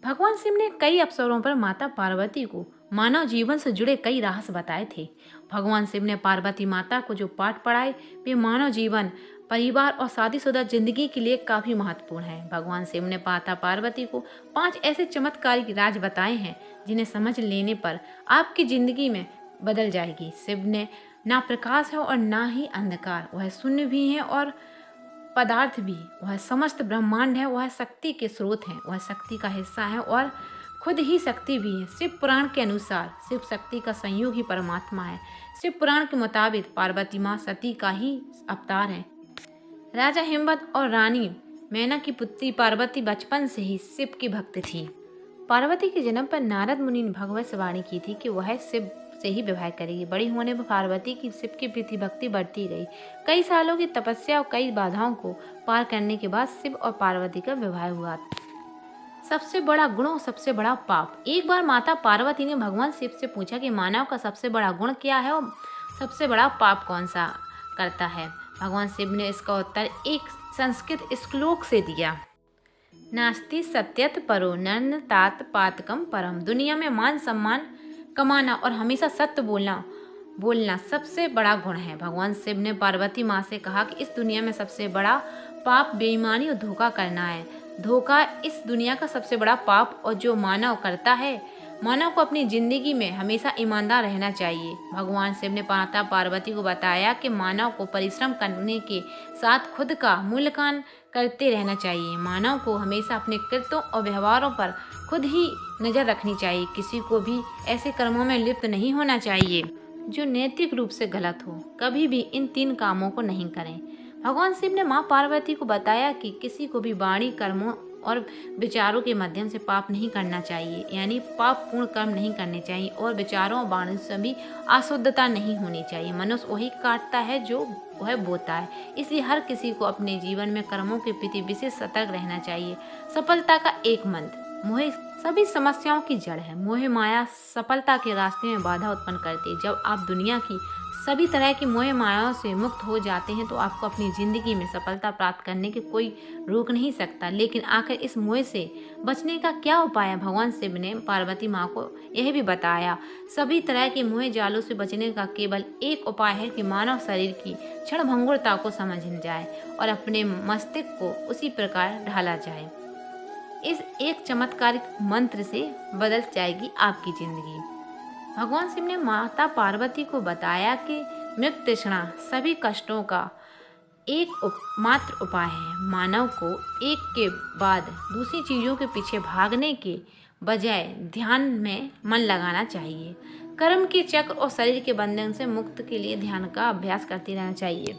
भगवान शिव ने कई अवसरों पर माता पार्वती को मानव जीवन से जुड़े कई रहस्य बताए थे। भगवान शिव ने पार्वती माता को जो पाठ पढ़ाए वे मानव जीवन, परिवार और शादीशुदा जिंदगी के लिए काफी महत्वपूर्ण है। भगवान शिव ने माता पार्वती को 5 ऐसे चमत्कारिक राज बताए हैं जिन्हें समझ लेने पर आपकी जिंदगी में बदल जाएगी। शिव ने ना प्रकाश है और ना ही अंधकार, वह शून्य भी है और पदार्थ भी, वह समस्त ब्रह्मांड है, वह शक्ति के स्रोत है, वह शक्ति का हिस्सा है और खुद ही शक्ति भी है। शिव पुराण के अनुसार शिव शक्ति का संयोग ही परमात्मा है। शिव पुराण के मुताबिक पार्वती माँ सती का ही अवतार है। राजा हिमवत और रानी मैना की पुत्री पार्वती बचपन से ही शिव की भक्त थी। पार्वती के जन्म पर नारद मुनि ने भगवत से वाणी की थी कि वह शिव से ही विवाह करेगी। बड़ी होने पर पार्वती की शिव के प्रति भक्ति बढ़ती गई। कई सालों की तपस्या और कई बाधाओं को पार करने के बाद शिव और पार्वती का विवाह हुआ। सबसे बड़ा गुण और सबसे बड़ा पाप। एक बार माता पार्वती ने भगवान शिव से पूछा कि मानव का सबसे बड़ा गुण क्या है और सबसे बड़ा पाप कौन सा करता है। भगवान शिव ने इसका उत्तर एक संस्कृत श्लोक से दिया। नास्ति सत्यत परो नन तात पातकम परम। दुनिया में मान सम्मान कमाना और हमेशा सत्य बोलना सबसे बड़ा गुण है। भगवान शिव ने पार्वती माँ से कहा कि इस दुनिया में सबसे बड़ा पाप बेईमानी और धोखा करना है। धोखा इस दुनिया का सबसे बड़ा पाप और जो मानव करता है। मानव को अपनी जिंदगी में हमेशा ईमानदार रहना चाहिए। भगवान शिव ने माता पार्वती को बताया कि मानव को परिश्रम करने के साथ खुद का मूल्यांकन करते रहना चाहिए। मानव को हमेशा अपने कृत्यों और व्यवहारों पर खुद ही नज़र रखनी चाहिए। किसी को भी ऐसे कर्मों में लिप्त नहीं होना चाहिए जो नैतिक रूप से गलत हो। कभी भी इन 3 कामों को नहीं करें। भगवान शिव ने माँ पार्वती को बताया कि किसी को भी वाणी, कर्मों और विचारों के माध्यम से पाप नहीं करना चाहिए, यानी पाप पूर्ण कर्म नहीं करने चाहिए और विचारों और वाणी से भी अशुद्धता नहीं होनी चाहिए। मनुष्य वही काटता है जो वह बोता है। इसलिए हर किसी को अपने जीवन में कर्मों के प्रति विशेष सतर्क रहना चाहिए। सफलता का एक मंत्र। मोह सभी समस्याओं की जड़ है। मोह माया सफलता के रास्ते में बाधा उत्पन्न करती है। जब आप दुनिया की सभी तरह की मोह मायाओं से मुक्त हो जाते हैं तो आपको अपनी ज़िंदगी में सफलता प्राप्त करने के कोई रोक नहीं सकता। लेकिन आखिर इस मोह से बचने का क्या उपाय है? भगवान शिव ने पार्वती माँ को यह भी बताया। सभी तरह के मोह जालों से बचने का केवल एक उपाय है कि मानव शरीर की क्षणभंगुरता को समझ जाए और अपने मस्तिष्क को उसी प्रकार ढाला जाए। इस एक चमत्कारिक मंत्र से बदल जाएगी आपकी जिंदगी। भगवान शिव ने माता पार्वती को बताया कि मृत तृष्णा सभी कष्टों का एकमात्र उपाय है। मानव को एक के बाद दूसरी चीज़ों के पीछे भागने के बजाय ध्यान में मन लगाना चाहिए। कर्म के चक्र और शरीर के बंधन से मुक्त के लिए ध्यान का अभ्यास करते रहना चाहिए।